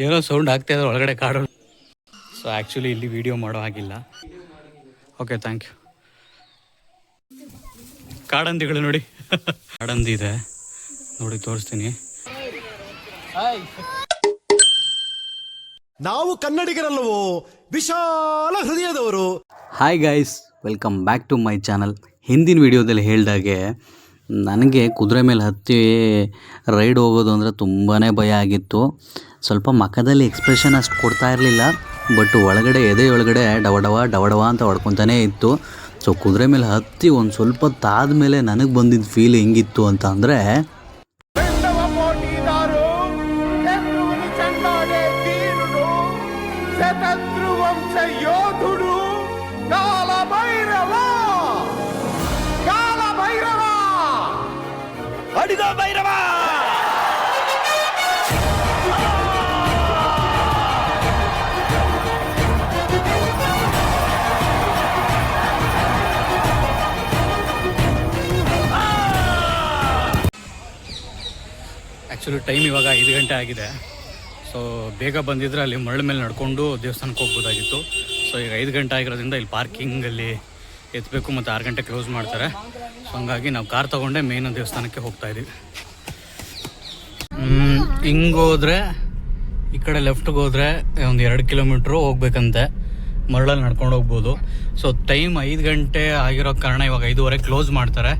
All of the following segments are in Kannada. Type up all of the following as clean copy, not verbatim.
ಏನೋ ಸೌಂಡ್ ಆಗ್ತಾ ಇದ್ರೆ ಒಳಗಡೆ ಕಾಡು. ಸೊ ಆ್ಯಕ್ಚುಲಿ ಇಲ್ಲಿ ವಿಡಿಯೋ ಮಾಡೋ ಹಾಗಿಲ್ಲ. Okay, thank you. ಕಾಡಂದಿಗಳು ನೋಡಿ. ಕಾಡಂದಿ ಇದೆ ನೋಡಿ, ತೋರಿಸ್ತೀನಿ. ನಾವು ಕನ್ನಡಿಗರಲ್ಲವೋ, ವಿಶಾಲ ಹೃದಯದವರು. Hi guys, welcome back to my channel. ಹಿಂದಿನ ವಿಡಿಯೋದಲ್ಲಿ ಹೇಳ್ದಾಗೆ ನನಗೆ ಕುದುರೆ ಮೇಲೆ ಹತ್ತಿ ರೈಡ್ ಹೋಗೋದು ಅಂದರೆ ತುಂಬಾ ಭಯ ಆಗಿತ್ತು. ಸ್ವಲ್ಪ ಮುಖದಲ್ಲಿ ಎಕ್ಸ್ಪ್ರೆಷನ್ ಅಷ್ಟು ಕೊಡ್ತಾ ಇರಲಿಲ್ಲ, ಬಟ್ ಒಳಗಡೆ ಎದೆಯೊಳಗಡೆ ಡವಡವ ಅಂತ ಹೊಡ್ಕೊತಾನೇ ಇತ್ತು. ಸೊ ಕುದುರೆ ಮೇಲೆ ಹತ್ತಿ ಒಂದು ಸ್ವಲ್ಪ ಹೊತ್ತಾದ ಮೇಲೆ ನನಗೆ ಬಂದಿದ್ದ ಫೀಲ್ ಹೆಂಗಿತ್ತು ಅಂತ ಅಂದರೆ, ಆ್ಯಕ್ಚುಲಿ ಟೈಮ್ ಇವಾಗ 5 ಗಂಟೆ ಆಗಿದೆ. ಸೊ ಬೇಗ ಬಂದಿದ್ರೆ ಅಲ್ಲಿ ಮರಳ ಮೇಲೆ ನಡ್ಕೊಂಡು ದೇವಸ್ಥಾನಕ್ಕೆ ಹೋಗ್ಬೋದಾಗಿತ್ತು. ಸೊ ಈಗ 5 ಗಂಟೆ ಆಗಿರೋದ್ರಿಂದ ಇಲ್ಲಿ ಪಾರ್ಕಿಂಗಲ್ಲಿ ಎತ್ತಬೇಕು ಮತ್ತು 6 ಗಂಟೆ ಕ್ಲೋಸ್ ಮಾಡ್ತಾರೆ. ಸೊ ಹಂಗಾಗಿ ನಾವು ಕಾರ್ ತೊಗೊಂಡೆ ಮೇನ್ ದೇವಸ್ಥಾನಕ್ಕೆ ಹೋಗ್ತಾಯಿದ್ದೀವಿ. ಹಿಂಗೆ ಹೋದರೆ ಈ ಕಡೆ ಲೆಫ್ಟ್ಗೆ ಹೋದರೆ ಒಂದು 2 ಕಿಲೋಮೀಟ್ರು ಹೋಗ್ಬೇಕಂತೆ, ಮರಳಲ್ಲಿ ನಡ್ಕೊಂಡು ಹೋಗ್ಬೋದು. ಸೊ ಟೈಮ್ 5 ಗಂಟೆ ಆಗಿರೋ ಕಾರಣ ಇವಾಗ 5:15 ಕ್ಲೋಸ್ ಮಾಡ್ತಾರೆ.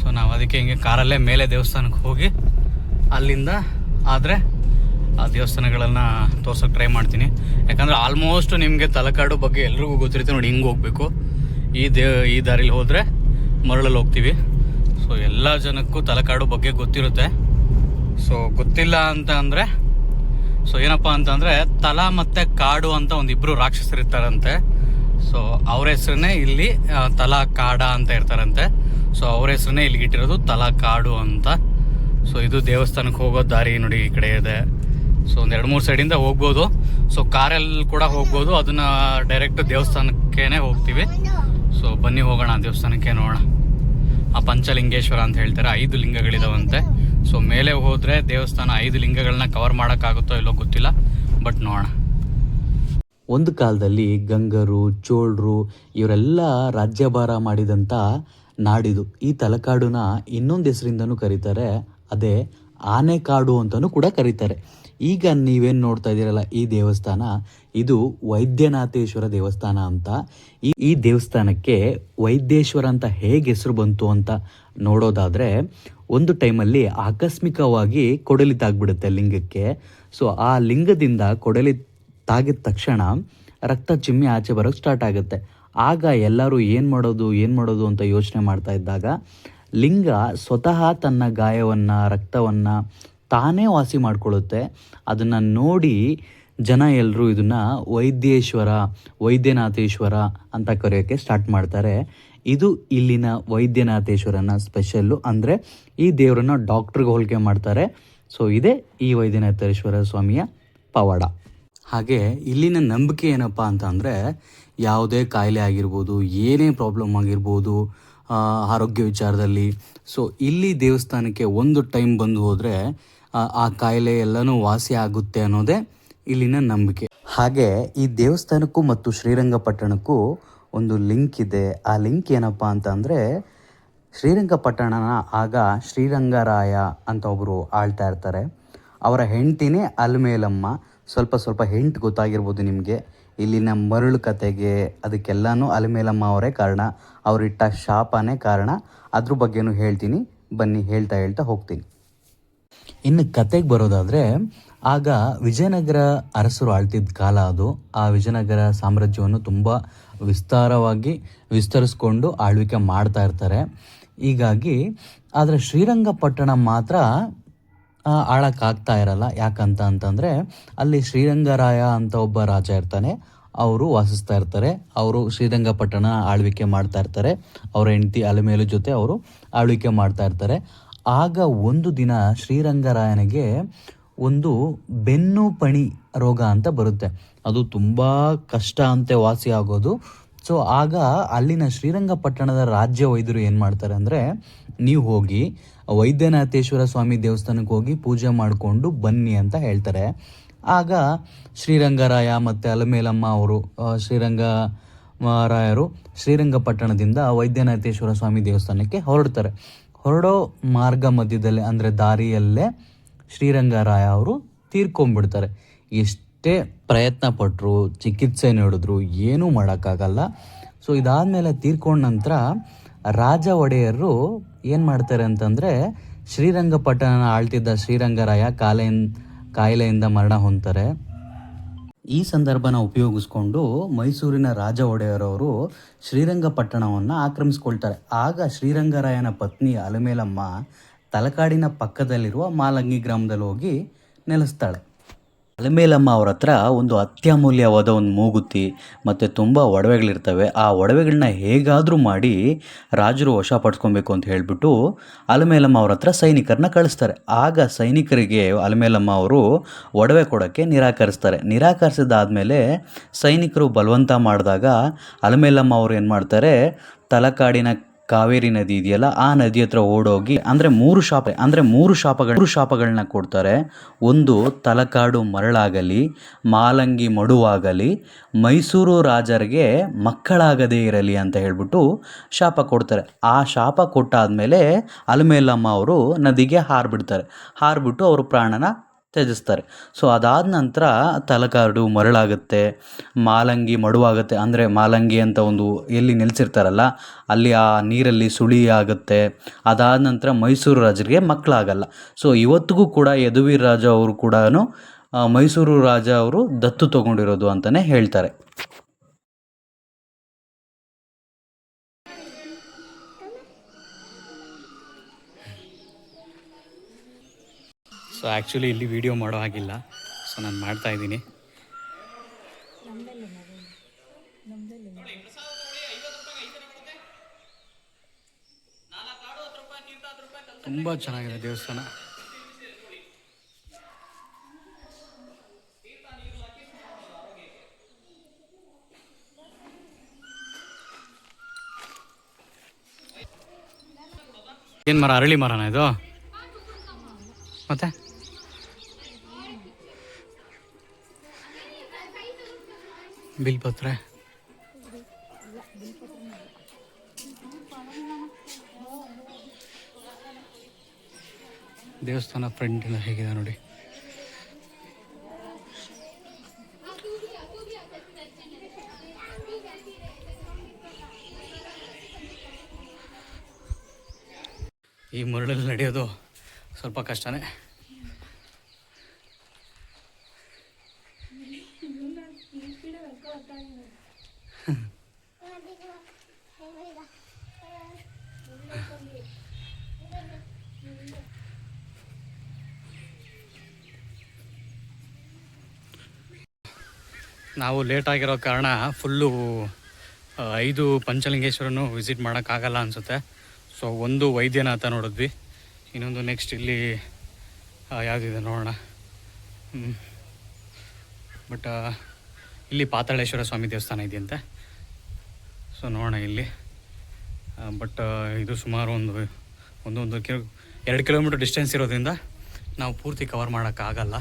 ಸೊ ನಾವು ಅದಕ್ಕೆ ಹಿಂಗೆ ಕಾರಲ್ಲೇ ಮೇಲೆ ದೇವಸ್ಥಾನಕ್ಕೆ ಹೋಗಿ ಅಲ್ಲಿಂದ ಆದರೆ ಆ ದೇವಸ್ಥಾನಗಳನ್ನು ತೋರ್ಸೋಕ್ಕೆ ಟ್ರೈ ಮಾಡ್ತೀನಿ. ಯಾಕಂದರೆ ಆಲ್ಮೋಸ್ಟ್ ನಿಮಗೆ ತಲಕಾಡು ಬಗ್ಗೆ ಎಲ್ರಿಗೂ ಗೊತ್ತಿರುತ್ತೆ ನೋಡಿ. ಹಿಂಗೆ ಹೋಗಬೇಕು, ಈ ದಾರಿಲಿ ಹೋದರೆ ಮರಳಲ್ಲಿ ಹೋಗ್ತೀವಿ. ಸೊ ಎಲ್ಲ ಜನಕ್ಕೂ ತಲಕಾಡು ಬಗ್ಗೆ ಗೊತ್ತಿರುತ್ತೆ. ಸೊ ಗೊತ್ತಿಲ್ಲ ಅಂತ ಅಂದರೆ, ಸೊ ಏನಪ್ಪ ಅಂತಂದರೆ ತಲಾ ಮತ್ತು ಕಾಡು ಅಂತ ಒಂದಿಬ್ಬರು ರಾಕ್ಷಸರು ಇರ್ತಾರಂತೆ. ಸೊ ಅವ್ರ ಹೆಸ್ರನ್ನೇ ಇಲ್ಲಿ ತಲಾ ಕಾಡ ಅಂತ ಇರ್ತಾರಂತೆ. ಸೊ ಅವ್ರ ಹೆಸ್ರನ್ನೇ ಇಲ್ಲಿಗೆ ಇಟ್ಟಿರೋದು ತಲಾ ಕಾಡು ಅಂತ. ಸೊ ಇದು ದೇವಸ್ಥಾನಕ್ಕೆ ಹೋಗೋ ದಾರಿ ನೋಡಿ, ಈ ಕಡೆ ಇದೆ. ಸೊ ಒಂದು 2-3 ಸೈಡಿಂದ ಹೋಗ್ಬೋದು. ಸೊ ಕಾರಲ್ಲಿ ಕೂಡ ಹೋಗ್ಬೋದು, ಅದನ್ನು ಡೈರೆಕ್ಟ್ ದೇವಸ್ಥಾನಕ್ಕೇ ಹೋಗ್ತೀವಿ. ಸೊ ಬನ್ನಿ ಹೋಗೋಣ ದೇವಸ್ಥಾನಕ್ಕೆ, ನೋಡೋಣ. ಆ ಪಂಚಲಿಂಗೇಶ್ವರ ಅಂತ ಹೇಳ್ತಾರೆ, 5 ಲಿಂಗಗಳಿದಾವಂತೆ. ಸೊ ಮೇಲೆ ಹೋದರೆ ದೇವಸ್ಥಾನ 5 ಲಿಂಗಗಳನ್ನ ಕವರ್ ಮಾಡೋಕ್ಕಾಗುತ್ತೋ ಇಲ್ಲೋ ಗೊತ್ತಿಲ್ಲ, ಬಟ್ ನೋಡೋಣ. ಒಂದು ಕಾಲದಲ್ಲಿ ಗಂಗರು, ಚೋಳರು ಇವರೆಲ್ಲ ರಾಜ್ಯಭಾರ ಮಾಡಿದಂಥ ನಾಡಿದು. ಈ ತಲಕಾಡುನ ಇನ್ನೊಂದು ಹೆಸರಿಂದನೂ ಕರೀತಾರೆ, ಅದೇ ಆನೆಕಾಡು ಅಂತಲೂ ಕೂಡ ಕರೀತಾರೆ. ಈಗ ನೀವೇನು ನೋಡ್ತಾ ಇದ್ದೀರಲ್ಲ ಈ ದೇವಸ್ಥಾನ, ಇದು ವೈದ್ಯನಾಥೇಶ್ವರ ದೇವಸ್ಥಾನ ಅಂತ. ಈ ದೇವಸ್ಥಾನಕ್ಕೆ ವೈದ್ಯೇಶ್ವರ ಅಂತ ಹೇಗೆ ಹೆಸರು ಬಂತು ಅಂತ ನೋಡೋದಾದರೆ, ಒಂದು ಟೈಮಲ್ಲಿ ಆಕಸ್ಮಿಕವಾಗಿ ಕೊಡಲಿ ತಾಗ್ಬಿಡುತ್ತೆ ಲಿಂಗಕ್ಕೆ. ಸೊ ಆ ಲಿಂಗದಿಂದ ಕೊಡಲಿ ತಾಗಿದ ತಕ್ಷಣ ರಕ್ತ ಚಿಮ್ಮಿ ಆಚೆ ಬರೋಕ್ಕೆ ಸ್ಟಾರ್ಟ್ ಆಗುತ್ತೆ. ಆಗ ಎಲ್ಲರೂ ಏನು ಮಾಡೋದು ಅಂತ ಯೋಚನೆ ಮಾಡ್ತಾ ಇದ್ದಾಗ, ಲಿಂಗ ಸ್ವತಃ ತನ್ನ ಗಾಯವನ್ನು, ರಕ್ತವನ್ನು ತಾನೇ ವಾಸಿ ಮಾಡಿಕೊಳ್ಳುತ್ತೆ. ಅದನ್ನು ನೋಡಿ ಜನ ಎಲ್ಲರೂ ಇದನ್ನು ವೈದ್ಯನಾಥೇಶ್ವರ ಅಂತ ಕರೆಯೋಕ್ಕೆ ಸ್ಟಾರ್ಟ್ ಮಾಡ್ತಾರೆ. ಇದು ಇಲ್ಲಿನ ವೈದ್ಯನಾಥೇಶ್ವರನ ಸ್ಪೆಷಲ್ಲು, ಅಂದರೆ ಈ ದೇವರನ್ನ ಡಾಕ್ಟ್ರಿಗೆ ಹೋಲಿಕೆ ಮಾಡ್ತಾರೆ. ಸೊ ಇದೇ ಈ ವೈದ್ಯನಾಥೇಶ್ವರ ಸ್ವಾಮಿಯ ಪವಾಡ. ಹಾಗೆ ಇಲ್ಲಿನ ನಂಬಿಕೆ ಏನಪ್ಪ ಅಂತ ಅಂದರೆ, ಯಾವುದೇ ಕಾಯಿಲೆ ಆಗಿರ್ಬೋದು, ಏನೇ ಪ್ರಾಬ್ಲಮ್ ಆಗಿರ್ಬೋದು ಆರೋಗ್ಯ ವಿಚಾರದಲ್ಲಿ, ಸೊ ಇಲ್ಲಿ ದೇವಸ್ಥಾನಕ್ಕೆ ಒಂದು ಟೈಮ್ ಬಂದು ಹೋದರೆ ಆ ಕಾಯಿಲೆ ಎಲ್ಲನೂ ವಾಸಿ ಆಗುತ್ತೆ ಅನ್ನೋದೇ ಇಲ್ಲಿನ ನಂಬಿಕೆ. ಹಾಗೆ ಈ ದೇವಸ್ಥಾನಕ್ಕೂ ಮತ್ತು ಶ್ರೀರಂಗಪಟ್ಟಣಕ್ಕೂ ಒಂದು ಲಿಂಕ್ ಇದೆ. ಆ ಲಿಂಕ್ ಏನಪ್ಪ ಅಂತ ಅಂದರೆ, ಶ್ರೀರಂಗಪಟ್ಟಣನ ಆಗ ಶ್ರೀರಂಗರಾಯ ಅಂತ ಒಬ್ಬರು ಆಳ್ತಾ ಇರ್ತಾರೆ. ಅವರ ಹೆಂಡತಿನೇ ಅಲ್ಮೇಲಮ್ಮ. ಸ್ವಲ್ಪ ಹೆಂಟ್ ಗೊತ್ತಾಗಿರ್ಬೋದು ನಿಮಗೆ. ಇಲ್ಲಿನ ಮರಳು ಕತೆಗೆ ಅದಕ್ಕೆಲ್ಲನೂ ಅಲ್ಮೇಲಮ್ಮ ಅವರೇ ಕಾರಣ, ಅವರಿಟ್ಟ ಶಾಪನೇ ಕಾರಣ. ಅದ್ರ ಬಗ್ಗೆನೂ ಹೇಳ್ತೀನಿ, ಬನ್ನಿ ಹೇಳ್ತಾ ಹೋಗ್ತೀನಿ. ಇನ್ನು ಕತೆಗೆ ಬರೋದಾದರೆ, ಆಗ ವಿಜಯನಗರ ಅರಸರು ಆಳ್ತಿದ್ದ ಕಾಲ ಅದು. ಆ ವಿಜಯನಗರ ಸಾಮ್ರಾಜ್ಯವನ್ನು ತುಂಬ ವಿಸ್ತಾರವಾಗಿ ವಿಸ್ತರಿಸ್ಕೊಂಡು ಆಳ್ವಿಕೆ ಮಾಡ್ತಾ ಇರ್ತಾರೆ. ಹೀಗಾಗಿ ಆದರೆ ಶ್ರೀರಂಗಪಟ್ಟಣ ಮಾತ್ರ ಆಳಕ್ಕಾಗ್ತಾ ಇರಲ್ಲ. ಯಾಕಂತ ಅಂತಂದರೆ ಅಲ್ಲಿ ಶ್ರೀರಂಗರಾಯ ಅಂತ ಒಬ್ಬ ರಾಜ ಇರ್ತಾನೆ, ಅವರು ವಾಸಿಸ್ತಾ ಇರ್ತಾರೆ. ಅವರು ಶ್ರೀರಂಗಪಟ್ಟಣ ಆಳ್ವಿಕೆ ಮಾಡ್ತಾ ಇರ್ತಾರೆ. ಅವರ ಹೆಂಡತಿ ಅಲಮೇಲು ಜೊತೆ ಅವರು ಆಳ್ವಿಕೆ ಮಾಡ್ತಾ ಇರ್ತಾರೆ. ಆಗ ಒಂದು ದಿನ ಶ್ರೀರಂಗರಾಯನಿಗೆ ಒಂದು ಬೆನ್ನು ಪಣಿ ರೋಗ ಅಂತ ಬರುತ್ತೆ. ಅದು ತುಂಬ ಕಷ್ಟ ಅಂತೆ ವಾಸಿ ಆಗೋದು. ಸೊ ಆಗ ಅಲ್ಲಿನ ಶ್ರೀರಂಗಪಟ್ಟಣದ ರಾಜ್ಯ ವೈದ್ಯರು ಏನು ಮಾಡ್ತಾರೆ ಅಂದರೆ, ನೀವು ಹೋಗಿ ವೈದ್ಯನಾಥೇಶ್ವರ ಸ್ವಾಮಿ ದೇವಸ್ಥಾನಕ್ಕೆ ಹೋಗಿ ಪೂಜೆ ಮಾಡಿಕೊಂಡು ಬನ್ನಿ ಅಂತ ಹೇಳ್ತಾರೆ. ಆಗ ಶ್ರೀರಂಗರಾಯ ಮತ್ತು ಅಲಮೇಲಮ್ಮ ಅವರು ಶ್ರೀರಂಗರಾಯರು ಶ್ರೀರಂಗಪಟ್ಟಣದಿಂದ ವೈದ್ಯನಾಥೇಶ್ವರ ಸ್ವಾಮಿ ದೇವಸ್ಥಾನಕ್ಕೆ ಹೊರಡ್ತಾರೆ. ಹೊರಡೋ ಮಾರ್ಗ ಮಧ್ಯದಲ್ಲೇ ಅಂದರೆ ದಾರಿಯಲ್ಲೇ ಶ್ರೀರಂಗರಾಯ ಅವರು ತೀರ್ಕೊಂಡ್ಬಿಡ್ತಾರೆ. ಎಷ್ಟೇ ಪ್ರಯತ್ನ ಪಟ್ಟರು, ಚಿಕಿತ್ಸೆ ನೀಡಿದ್ರು ಏನೂ ಮಾಡೋಕ್ಕಾಗಲ್ಲ. ಸೊ ಇದಾದಮೇಲೆ ತೀರ್ಕೊಂಡ ನಂತರ ರಾಜ ಒಡೆಯರು ಏನು ಮಾಡ್ತಾರೆ ಅಂತಂದರೆ, ಶ್ರೀರಂಗಪಟ್ಟಣ ಆಳ್ತಿದ್ದ ಶ್ರೀರಂಗರಾಯ ಕಾಯಿಲೆಯಿಂದ ಮರಣ ಹೊಂದ್ತಾರೆ. ಈ ಸಂದರ್ಭನ ಉಪಯೋಗಿಸ್ಕೊಂಡು ಮೈಸೂರಿನ ರಾಜ ಒಡೆಯರವರು ಶ್ರೀರಂಗಪಟ್ಟಣವನ್ನು ಆಕ್ರಮಿಸ್ಕೊಳ್ತಾರೆ. ಆಗ ಶ್ರೀರಂಗರಾಯನ ಪತ್ನಿ ಅಲಮೇಲಮ್ಮ ತಲಕಾಡಿನ ಪಕ್ಕದಲ್ಲಿರುವ ಮಾಲಂಗಿ ಗ್ರಾಮದಲ್ಲಿ ಹೋಗಿ ನೆಲೆಸ್ತಾಳೆ. ಅಲಮೇಲಮ್ಮ ಅವ್ರ ಹತ್ರ ಒಂದು ಅತ್ಯಮೂಲ್ಯವಾದ ಒಂದು ಮೂಗುತಿ ಮತ್ತು ತುಂಬ ಒಡವೆಗಳಿರ್ತವೆ. ಆ ಒಡವೆಗಳನ್ನ ಹೇಗಾದರೂ ಮಾಡಿ ರಾಜರು ವಶಪಡಿಸ್ಕೊಬೇಕು ಅಂತ ಹೇಳಿಬಿಟ್ಟು ಅಲಮೇಲಮ್ಮ ಅವ್ರ ಹತ್ರ ಸೈನಿಕರನ್ನ ಕಳಿಸ್ತಾರೆ. ಆಗ ಸೈನಿಕರಿಗೆ ಅಲಮೇಲಮ್ಮ ಅವರು ಒಡವೆ ಕೊಡೋಕ್ಕೆ ನಿರಾಕರಿಸಿದಾದ್ಮೇಲೆ ಸೈನಿಕರು ಬಲವಂತ ಮಾಡಿದಾಗ ಅಲಮೇಲಮ್ಮ ಅವರು ಏನು ಮಾಡ್ತಾರೆ, ತಲಕಾಡಿನ ಕಾವೇರಿ ನದಿ ಇದೆಯಲ್ಲ, ಆ ನದಿ ಹತ್ರ ಓಡೋಗಿ ಅಂದರೆ ಮೂರು ಶಾಪಗಳನ್ನ ಕೊಡ್ತಾರೆ. ಒಂದು, ತಲಕಾಡು ಮರಳಾಗಲಿ, ಮಾಲಂಗಿ ಮಡುವಾಗಲಿ, ಮೈಸೂರು ರಾಜರಿಗೆ ಮಕ್ಕಳಾಗದೇ ಇರಲಿ ಅಂತ ಹೇಳ್ಬಿಟ್ಟು ಶಾಪ ಕೊಡ್ತಾರೆ. ಆ ಶಾಪ ಕೊಟ್ಟಾದಮೇಲೆ ಅಲಮೇಲಮ್ಮ ಅವರು ನದಿಗೆ ಹಾರಿಬಿಟ್ಟು ಅವರು ಪ್ರಾಣನ ತ್ಯಜಿಸ್ತಾರೆ. ಸೊ ಅದಾದ ನಂತರ ತಲಕಾಡು ಮರಳಾಗುತ್ತೆ, ಮಾಲಂಗಿ ಮಡುವಾಗುತ್ತೆ. ಅಂದರೆ ಮಾಲಂಗಿ ಅಂತ ಒಂದು ಎಲ್ಲಿ ನೆಲೆಸಿರ್ತಾರಲ್ಲ ಅಲ್ಲಿ ಆ ನೀರಲ್ಲಿ ಸುಳಿ ಆಗುತ್ತೆ. ಅದಾದ ನಂತರ ಮೈಸೂರು ರಾಜರಿಗೆ ಮಕ್ಕಳಾಗಲ್ಲ. ಸೊ ಇವತ್ತಿಗೂ ಕೂಡ ಯದುವೀರ ರಾಜ ಅವರು ಕೂಡ ಮೈಸೂರು ರಾಜ ಅವರು ದತ್ತು ತಗೊಂಡಿರೋದು ಅಂತಲೇ ಹೇಳ್ತಾರೆ. ಸೊ ಆ್ಯಕ್ಚುಲಿ ಇಲ್ಲಿ ವಿಡಿಯೋ ಮಾಡೋ ಹಾಗಿಲ್ಲ, ಸೊ ನಾನು ಮಾಡ್ತಾಯಿದ್ದೀನಿ. ತುಂಬ ಚೆನ್ನಾಗಿದೆ ದೇವಸ್ಥಾನ. ಏನು ಮರ? ಅರಳಿ ಮರನಾ ಇದು? ಮತ್ತೆ ಬಿಲ್ಪತ್ರೆ. ದೇವಸ್ಥಾನ ಫ್ರಂಟ್ ಎಲ್ಲ ಹೇಗಿದೆ ನೋಡಿ. ಈ ಮರಳಲ್ಲಿ ನಡೆಯೋದು ಸ್ವಲ್ಪ ಕಷ್ಟನೇ. ನಾವು ಲೇಟ್ ಆಗಿರೋ ಕಾರಣ ಫುಲ್ಲು 5 ಪಂಚಲಿಂಗೇಶ್ವರನು ವಿಸಿಟ್ ಮಾಡೋಕ್ಕಾಗಲ್ಲ ಅನಿಸುತ್ತೆ. ಸೊ ಒಂದು ವೈದ್ಯನಾಥ ನೋಡಿದ್ವಿ, ಇನ್ನೊಂದು ನೆಕ್ಸ್ಟ್ ಇಲ್ಲಿ ಯಾವುದಿದೆ ನೋಡೋಣ. ಬಟ್ ಇಲ್ಲಿ ಪಾತಾಳೇಶ್ವರ ಸ್ವಾಮಿ ದೇವಸ್ಥಾನ ಇದೆಯಂತೆ. ಸೊ ನೋಡೋಣ ಇಲ್ಲಿ. ಬಟ್ ಇದು ಸುಮಾರು ಒಂದು 2 ಕಿಲೋಮೀಟ್ರ್ ಡಿಸ್ಟೆನ್ಸ್ ಇರೋದ್ರಿಂದ ನಾವು ಪೂರ್ತಿ ಕವರ್ ಮಾಡೋಕ್ಕಾಗಲ್ಲ.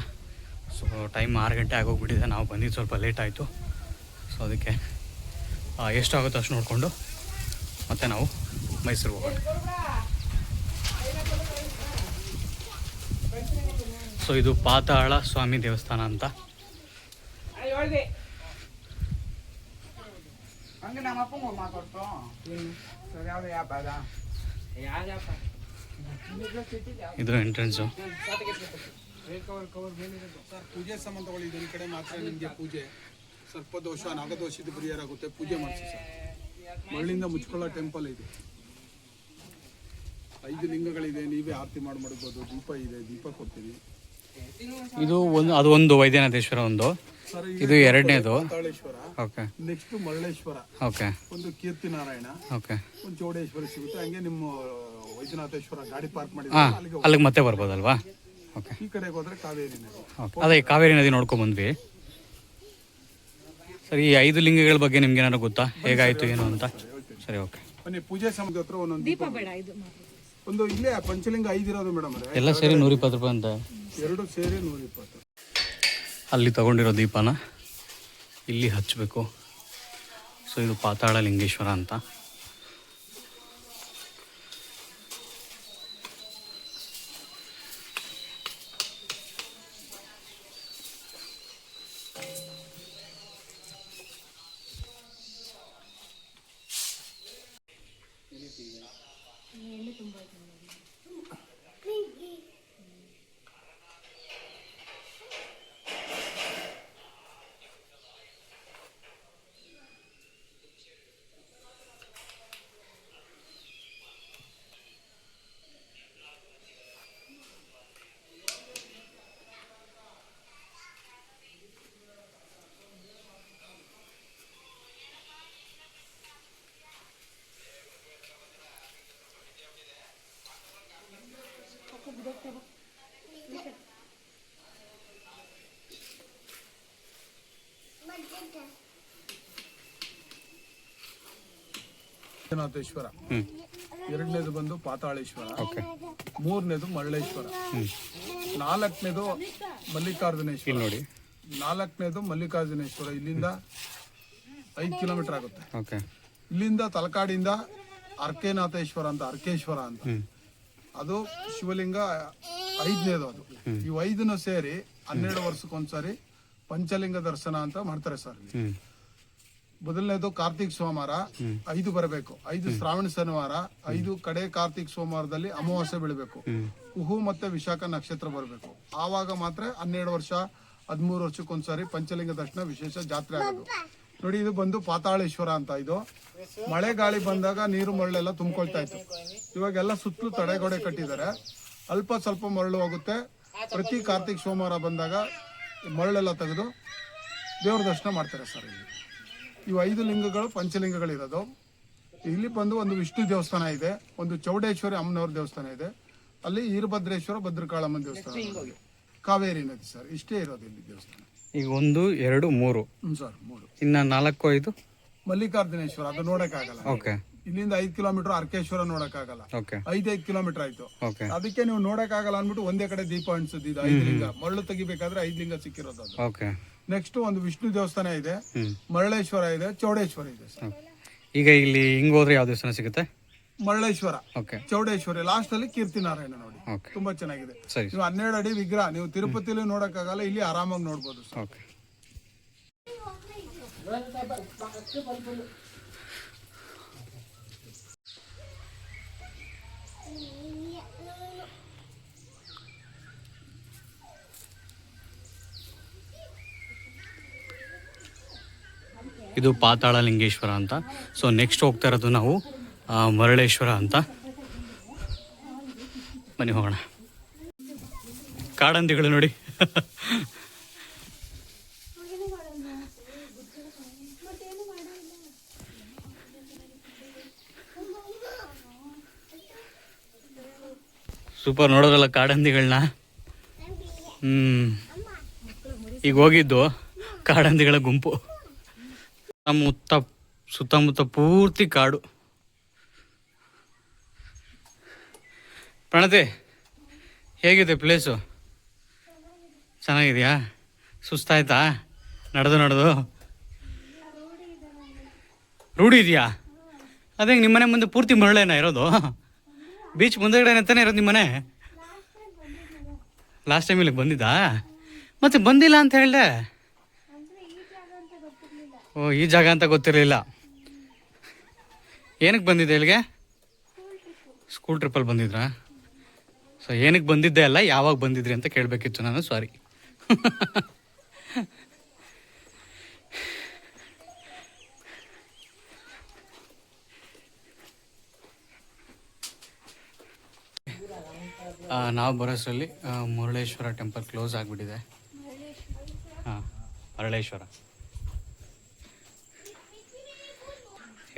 ಸೊ ಟೈಮ್ 6 ಗಂಟೆ ಆಗೋಗ್ಬಿಟ್ಟಿದೆ. ನಾವು ಬಂದಿದ್ದು ಸ್ವಲ್ಪ ಲೇಟ್ ಆಯಿತು. ಸೊ ಅದಕ್ಕೆ ಎಷ್ಟಾಗುತ್ತೋ ಅಷ್ಟು ನೋಡಿಕೊಂಡು ಮತ್ತೆ ನಾವು ಮೈಸೂರಿಗೆ ಹೋಗೋಣ. ಸೊ ಇದು ಪಾತಾಳ ಸ್ವಾಮಿ ದೇವಸ್ಥಾನ ಅಂತ. ಇದು ಎಂಟ್ರೆನ್ಸು. ಪೂಜೆ ಸಂಬಂಧಗಳು ಈ ಕಡೆ ಮಾತ್ರ ನಿಮಗೆ ಪೂಜೆ ಸರ್ಪದೋಷ ನಾಗದೋಷದ ಪರಿಹಾರ ಆಗುತ್ತೆ. ಪೂಜೆ ಮಾಡಿಸಿ ಸರ್. ಮರಳಿಂದ ಮುಚ್ಕೊಳ್ಳೋ ಟೆಂಪಲ್ ಇದೆ. 5 ಲಿಂಗಗಳಿದೆ. ನೀವೇ ಆರತಿ ಮಾಡ್ಬೋದು. ದೀಪ ಇದೆ, ದೀಪ ಕೊಡ್ತೀನಿ. ಇದು ಒಂದು ವೈದ್ಯನಾಥೇಶ್ವರ, ಒಂದು ಇದು ಎರಡನೇದು ಓಕೆ. Next Maraleshwara okay. ಒಂದು ಕೀರ್ತಿ ನಾರಾಯಣ ಓಕೆ. ಒಂದು ಚೌಡೇಶ್ವರ ಸಿಗುತ್ತೆ. ಹಂಗೆ ನಿಮ್ಮ ವೈದ್ಯನಾಥೇಶ್ವರ ಗಾಡಿ ಪಾರ್ಕ್ ಮಾಡಿ ಅಲ್ಲಿಗೆ ಮತ್ತೆ ಬರ್ಬೋದಲ್ವಾ? ಓಕೆ. ಈ ಕಡೆಗೆ ಹೋದ್ರೆ ಕಾವೇರಿ ನದಿ. ಅದೇ ಕಾವೇರಿ ನದಿ ನೋಡ್ಕೊಂಡ್ ಬಂದ್ವಿ. ಸರಿ, ಈ 5 ಲಿಂಗಗಳ ಬಗ್ಗೆ ನಿಮ್ಗೆ ಏನಾದ್ರು ಗೊತ್ತಾ, ಹೇಗಾಯ್ತು ಏನು ಅಂತ? ಸರಿ, ಓಕೆ. ಬನ್ನಿ, ಪೂಜೆ ಸಮಯದ ಹತ್ರ ಒಂದೊಂದು ದೀಪ ಬೇಡ. ಒಂದು ಇಲ್ಲೇ ಪಂಚಲಿಂಗ 5 ಇರೋದು ಮೇಡಮ್. ಎಲ್ಲ ಸೇರಿ 120 ರೂಪಾಯಿ ಅಂತ. 2 ಸೇರಿ 120. ಅಲ್ಲಿ ತಗೊಂಡಿರೋ ದೀಪನ ಇಲ್ಲಿ ಹಚ್ಚಬೇಕು. ಸೊ ಇದು ಪಾತಾಳ ಲಿಂಗೇಶ್ವರ ಅಂತ. ನಾಥೇಶ್ವರ, ಎರಡನೇದು ಬಂದು ಪಾತಾಳೇಶ್ವರ, ಓಕೆ. ಮೂರನೇದು ಮರಳೇಶ್ವರ, ನಾಲ್ಕನೇದು ಮಲ್ಲಿಕಾರ್ಜುನೇಶ್ವರ. ನೋಡಿ, ನಾಲ್ಕನೇದು ಮಲ್ಲಿಕಾರ್ಜುನೇಶ್ವರ. ಇಲ್ಲಿಂದ 5 ಕಿಲೋಮೀಟರ್ ಆಗುತ್ತೆ. ಓಕೆ. ಇಲ್ಲಿಂದ ತಲಕಾಡಿಂದ ಅರ್ಕೇನಾಥೇಶ್ವರ ಅಂತ, ಅರ್ಕೇಶ್ವರ ಅಂತ, ಅದು ಶಿವಲಿಂಗ 5ನೇದು. ಅದು ಇವು 5 ಸೇರಿ 12 ವರ್ಷಕ್ಕೊಂದ್ಸರಿ ಪಂಚಲಿಂಗ ದರ್ಶನ ಅಂತ ಮಾಡ್ತಾರೆ ಸರ್. ಮೊದಲನೇದು ಕಾರ್ತಿಕ್ ಸೋಮವಾರ 5 ಬರಬೇಕು, 5 ಶ್ರಾವಣ ಶನಿವಾರ, 5 ಕಡೆ ಕಾರ್ತಿಕ್ ಸೋಮವಾರದಲ್ಲಿ ಅಮಾವಾಸ್ಯೆ ಬೀಳಬೇಕು, ಕುಹು ಮತ್ತೆ ವಿಶಾಖ ನಕ್ಷತ್ರ ಬರಬೇಕು. ಆವಾಗ ಮಾತ್ರ 12 ವರ್ಷ 13 ವರ್ಷಕ್ಕೊಂದ್ಸರಿ ಪಂಚಲಿಂಗ ದರ್ಶನ ವಿಶೇಷ ಜಾತ್ರೆ ಆಗೋದು. ನೋಡಿ, ಇದು ಬಂದು ಪಾತಾಳೇಶ್ವರ ಅಂತ. ಇದು ಮಳೆ ಗಾಳಿ ಬಂದಾಗ ನೀರು ಮರಳೆಲ್ಲ ತುಂಬಿಕೊಳ್ತಾ ಇತ್ತು. ಇವಾಗೆಲ್ಲ ಸುತ್ತಲೂ ತಡೆಗೋಡೆ ಕಟ್ಟಿದ್ದಾರೆ. ಅಲ್ಪ ಸ್ವಲ್ಪ ಮರಳು ಹೋಗುತ್ತೆ. ಪ್ರತಿ ಕಾರ್ತಿಕ್ ಸೋಮವಾರ ಬಂದಾಗ ಮರಳೆಲ್ಲ ತೆಗೆದು ದೇವ್ರ ದರ್ಶನ ಮಾಡ್ತಾರೆ ಸರ್. ಇಲ್ಲಿ ಇವು 5 ಲಿಂಗಗಳು ಪಂಚಲಿಂಗಗಳಿರೋದು. ಇಲ್ಲಿ ಬಂದು ಒಂದು ವಿಷ್ಣು ದೇವಸ್ಥಾನ ಇದೆ, ಒಂದು ಚೌಡೇಶ್ವರಿ ಅಮ್ಮನವ್ರ ದೇವಸ್ಥಾನ ಇದೆ, ಅಲ್ಲಿ ಈರಭದ್ರೇಶ್ವರ ಭದ್ರಕಾಳಮ್ಮನ ದೇವಸ್ಥಾನ ಇದೆ, ಕಾವೇರಿ ನದಿ ಸರ್. ಇಷ್ಟೇ ಇರೋದು ಇಲ್ಲಿ ದೇವಸ್ಥಾನ. ಈಗ 1, 2, 3 ಸರ್, 3. ಇನ್ನ 4, 5 ಮಲ್ಲಿಕಾರ್ಜುನೇಶ್ವರ, ಅದು ನೋಡಕ್ಕಾಗಲ್ಲ. ಓಕೆ. ಇಲ್ಲಿಂದ 5 ಕಿಲೋಮೀಟರ್ ಅರ್ಕೇಶ್ವರ ನೋಡಕ್ಕಾಗಲ್ಲ. ಓಕೆ. 5 ಕಿಲೋಮೀಟರ್ ಆಯ್ತು. ಓಕೆ. ಅದಕ್ಕೆ ನೀವು ನೋಡಕ್ಕಾಗಲ್ಲ ಅಂದ್ಬಿಟ್ಟು ಒಂದೇ ಕಡೆ ದೀಪ ಅಣಿಸಿದ್ದು. ಇದು 5 ಲಿಂಗ. ಮರಳು ತೆಗಿಬೇಕಾದ್ರೆ 5 ಲಿಂಗ ಸಿಕ್ಕಿರೋದು ಅದು. ಓಕೆ. ನೆಕ್ಸ್ಟ್ ಒಂದು ವಿಷ್ಣು ದೇವಸ್ಥಾನ ಇದೆ, ಮರಳೇಶ್ವರ ಇದೆ, ಚೌಡೇಶ್ವರ ಇದೆ ಸರ್. ಈಗ ಇಲ್ಲಿ ಹಿಂಗ್ ಹೋದ್ರೆ ಯಾವ ದೇವಸ್ಥಾನ ಸಿಗುತ್ತೆ? ಮರಳೇಶ್ವರ, ಓಕೆ, ಚೌಡೇಶ್ವರಿ, ಲಾಸ್ಟ್ ಅಲ್ಲಿ ಕೀರ್ತಿನಾರಾಯಣ. ನೋಡಿ, ಓಕೆ, ತುಂಬಾ ಚೆನ್ನಾಗಿದೆ. ಸರಿ. ನೀವು 12 ಅಡಿ ವಿಗ್ರಹ ನೀವು ತಿರುಪತಿಲಿ ನೋಡಕ್ಕಾಗಲ್ಲ, ಇಲ್ಲಿ ಆರಾಮಾಗಿ ನೋಡ್ಬೋದು ಸರ್. ಓಕೆ. ಇದು ಪಾತಾಳ ಲಿಂಗೇಶ್ವರ ಅಂತ. ಸೊ ನೆಕ್ಸ್ಟ್ ಹೋಗ್ತಾ ಇರೋದು ನಾವು ಮರಳೇಶ್ವರ ಅಂತ. ಬನ್ನಿ ಹೋಗೋಣ. ಕಾಡಂದಿಗಳು ನೋಡಿ. ಸೂಪರ್, ನೋಡೋದ್ರಲ್ಲ ಕಾಡಂದಿಗಳನ್ನ. ಈಗ ಹೋಗಿದ್ದು ಕಾಡಂದಿಗಳ ಗುಂಪು. ಸುತ್ತಮುತ್ತ ಪೂರ್ತಿ ಕಾಡು. ಪ್ರಣತಿ, ಹೇಗಿದೆ ಪ್ಲೇಸು? ಚೆನ್ನಾಗಿದೆಯಾ? ಸುಸ್ತಾಯ್ತಾ ನಡೆದು? ರೂಢಿ ಇದೆಯಾ? ಅದೇ ನಿಮ್ಮನೆ ಮುಂದೆ ಪೂರ್ತಿ ಮರಳೇನ ಇರೋದು? ಬೀಚ್ ಮುಂದೆಗಡೆ ಅಂತಾನೆ ಇರೋದು ನಿಮ್ಮನೆ? ಲಾಸ್ಟ್ ಟೈಮ್ ಇಲ್ಲಿಗೆ ಬಂದಿದ್ದಾ? ಮತ್ತೆ ಬಂದಿಲ್ಲ ಅಂತ ಹೇಳ್ದೆ. ಓ, ಈ ಜಾಗ ಅಂತ ಗೊತ್ತಿರಲಿಲ್ಲ. ಏನಕ್ಕೆ ಬಂದಿದ್ದೆ ಇಲ್ಲಿಗೆ? ಸ್ಕೂಲ್ ಟ್ರಿಪ್ಪಲ್ಲಿ ಬಂದಿದ್ರಾ? ಸೊ ಏನಕ್ಕೆ ಬಂದಿದ್ದೆ ಅಲ್ಲ, ಯಾವಾಗ ಬಂದಿದ್ರಿ ಅಂತ ಕೇಳಬೇಕಿತ್ತು ನಾನು. ಸಾರಿ. ನಾವು ಬರೋಷ್ಟರಲ್ಲಿ ಮುರುಳೇಶ್ವರ ಟೆಂಪಲ್ ಕ್ಲೋಸ್ ಆಗಿಬಿಟ್ಟಿದೆ. ಹಾಂ, ಮರಳೇಶ್ವರ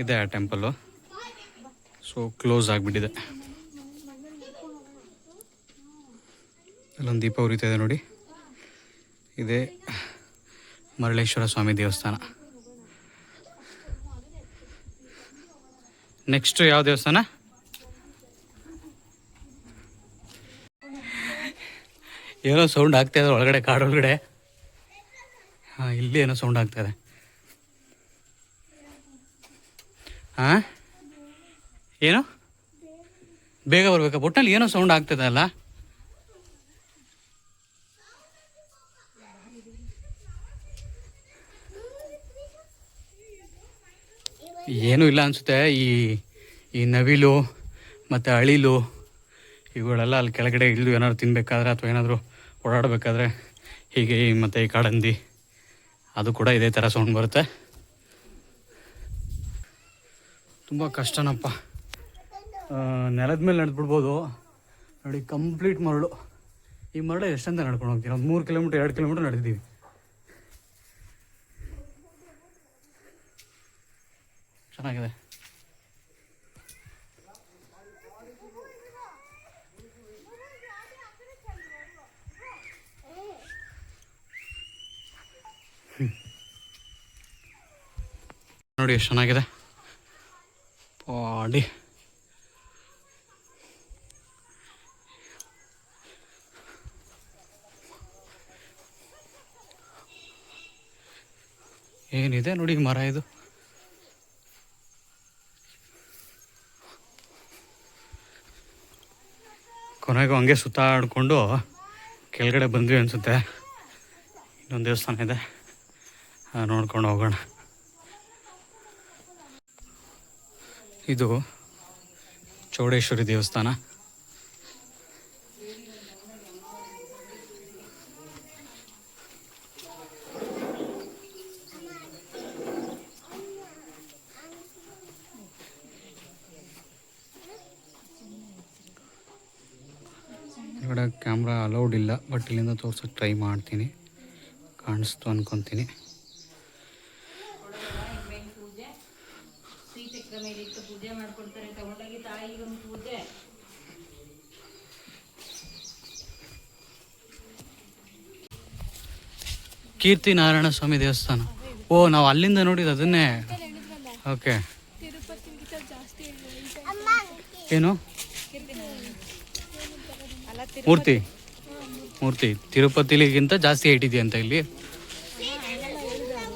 ಇದೆ ಆ ಟೆಂಪಲ್ಲು. ಸೊ ಕ್ಲೋಸ್ ಆಗಿಬಿಟ್ಟಿದೆ. ಅಲ್ಲೊಂದು ದೀಪ ಉರಿತಾ ಇದೆ ನೋಡಿ. ಇದೇ ಮರಳೇಶ್ವರ ಸ್ವಾಮಿ ದೇವಸ್ಥಾನ. ನೆಕ್ಸ್ಟ್ ಯಾವ ದೇವಸ್ಥಾನ? ಏನೋ ಸೌಂಡ್ ಆಗ್ತಾ ಇದೆ ಒಳಗಡೆ, ಕಾಡೊಳಗಡೆ. ಹಾಂ, ಇಲ್ಲಿ ಏನೋ ಸೌಂಡ್ ಆಗ್ತಾ ಇದೆ. ಹಾಂ, ಏನು ಬೇಗ ಬರ್ಬೇಕಾ? ಒಟ್ಟಲ್ಲಿ ಏನೋ ಸೌಂಡ್ ಆಗ್ತದೆ ಅಲ್ಲ? ಏನೂ ಇಲ್ಲ ಅನಿಸುತ್ತೆ. ಈ ನವಿಲು ಮತ್ತು ಅಳಿಲು ಇವುಗಳೆಲ್ಲ ಅಲ್ಲಿ ಕೆಳಗಡೆ ಇಳಿದು ಏನಾದ್ರು ತಿನ್ನಬೇಕಾದ್ರೆ ಅಥವಾ ಏನಾದರೂ ಓಡಾಡಬೇಕಾದ್ರೆ ಹೀಗೆ, ಮತ್ತು ಈ ಕಾಡಂದಿ ಅದು ಕೂಡ ಇದೇ ಥರ ಸೌಂಡ್ ಬರುತ್ತೆ. ತುಂಬ ಕಷ್ಟನಪ್ಪ. ನೆಲದ ಮೇಲೆ ನಡೆದ್ಬಿಡ್ಬೋದು ನೋಡಿ. ಕಂಪ್ಲೀಟ್ ಮರಳು. ಈ ಮರಳು ಎಷ್ಟಂತ ನಡ್ಕೊಂಡು ಹೋಗ್ತೀವಿ? ಒಂದು 3 ಕಿಲೋಮೀಟ್ರ್ 2 ಕಿಲೋಮೀಟ್ರ್ ನಡೆದಿದ್ದೀವಿ. ಚೆನ್ನಾಗಿದೆ. ನೋಡಿ ಎಷ್ಟು ಚೆನ್ನಾಗಿದೆ ಪಾಡಿ. ಏನಿದೆ ನೋಡಿ ಮರ ಇದು. ಕೊನೆಗೂ ಹಂಗೆ ಸುತ್ತಾಡಿಕೊಂಡು ಕೆಳಗಡೆ ಬಂದ್ವಿ ಅನಿಸುತ್ತೆ. ಇನ್ನೊಂದು ದೇವಸ್ಥಾನ ಇದೆ, ನೋಡ್ಕೊಂಡು ಹೋಗೋಣ. ಇದು ಚೌಡೇಶ್ವರಿ ದೇವಸ್ಥಾನ. ഇവിടെ ಕ್ಯಾಮ್ರಾ ಅಲೌಡ್ ಇಲ್ಲ, ಬಟ್ ಇಲ್ಲಿಂದ ತೋರ್ಸೋಕ್ಕೆ ಟ್ರೈ ಮಾಡ್ತೀನಿ. ಕಾಣಿಸ್ತು ಅನ್ಕೊತೀನಿ. ಕೀರ್ತಿ ನಾರಾಯಣ ಸ್ವಾಮಿ ದೇವಸ್ಥಾನ. ಓ, ನಾವು ಅಲ್ಲಿಂದ ನೋಡಿದ್ದು ಅದನ್ನೇ. ಓಕೆ. ಏನು ಮೂರ್ತಿ ತಿರುಪತಿಲಿಗಿಂತ ಜಾಸ್ತಿ ಹೈಟ್ ಇದೆಯಾ ಅಂತ ಇಲ್ಲಿ?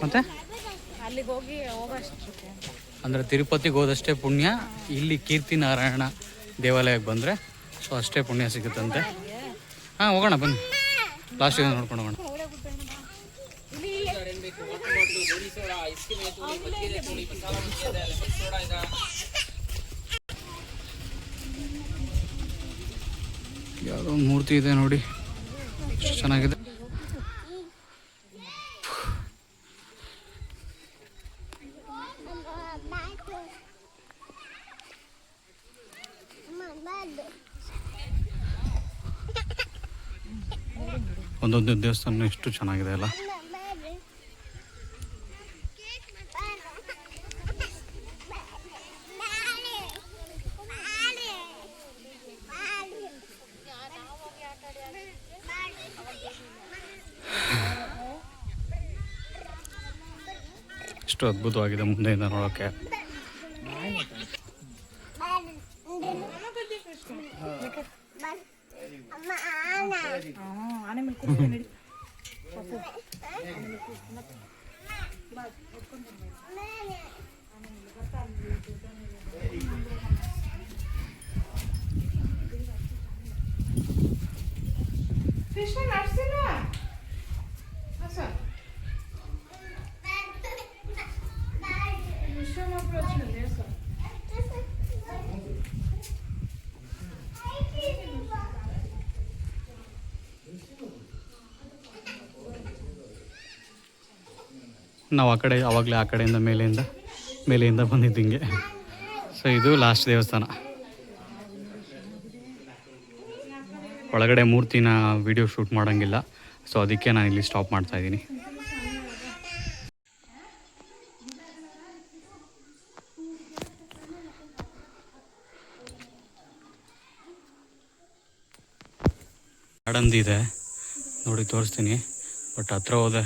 ಮತ್ತೆ ಅಂದರೆ ತಿರುಪತಿಗೆ ಹೋದಷ್ಟೇ ಪುಣ್ಯ, ಇಲ್ಲಿ ಕೀರ್ತಿ ನಾರಾಯಣ ದೇವಾಲಯಕ್ಕೆ ಬಂದರೆ ಸೊ ಅಷ್ಟೇ ಪುಣ್ಯ ಸಿಗುತ್ತಂತೆ. ಹಾಂ, ಹೋಗೋಣ ಬನ್ನಿ, ಲಾಸ್ಟಿಗೆ ನೋಡ್ಕೊಂಡು ಹೋಗೋಣ. ಯಾವುದೋ ಒಂದು ಮೂರ್ತಿ ಇದೆ ನೋಡಿ, ಎಷ್ಟು ಚೆನ್ನಾಗಿದೆ. ಒಂದೊಂದು ದೇವಸ್ಥಾನ ಎಷ್ಟು ಚೆನ್ನಾಗಿದೆ ಅಲ್ಲ. ಎಷ್ಟು ಅದ್ಭುತವಾಗಿದೆ ಮುಂದೆಯಿಂದ ನೋಡೋಕ್ಕೆ. ನಾವು ಆವಾಗಲೇ ಆ ಕಡೆಯಿಂದ ಮೇಲೆಯಿಂದ ಬಂದಿದ್ದು ಹಿಂಗೆ. ಸೊ ಇದು ಲಾಸ್ಟ್ ದೇವಸ್ಥಾನ. ಒಳಗಡೆ ಮೂರ್ತಿನ ವಿಡಿಯೋ ಶೂಟ್ ಮಾಡೋಂಗಿಲ್ಲ, ಸೊ ಅದಕ್ಕೆ ನಾನು ಇಲ್ಲಿ ಸ್ಟಾಪ್ ಮಾಡ್ತಾಯಿದ್ದೀನಿ. ಕಾಡಂದಿ ಇದೆ ನೋಡಿ, ತೋರಿಸ್ತೀನಿ. ಬಟ್ ಹತ್ರ ಹೋದೆ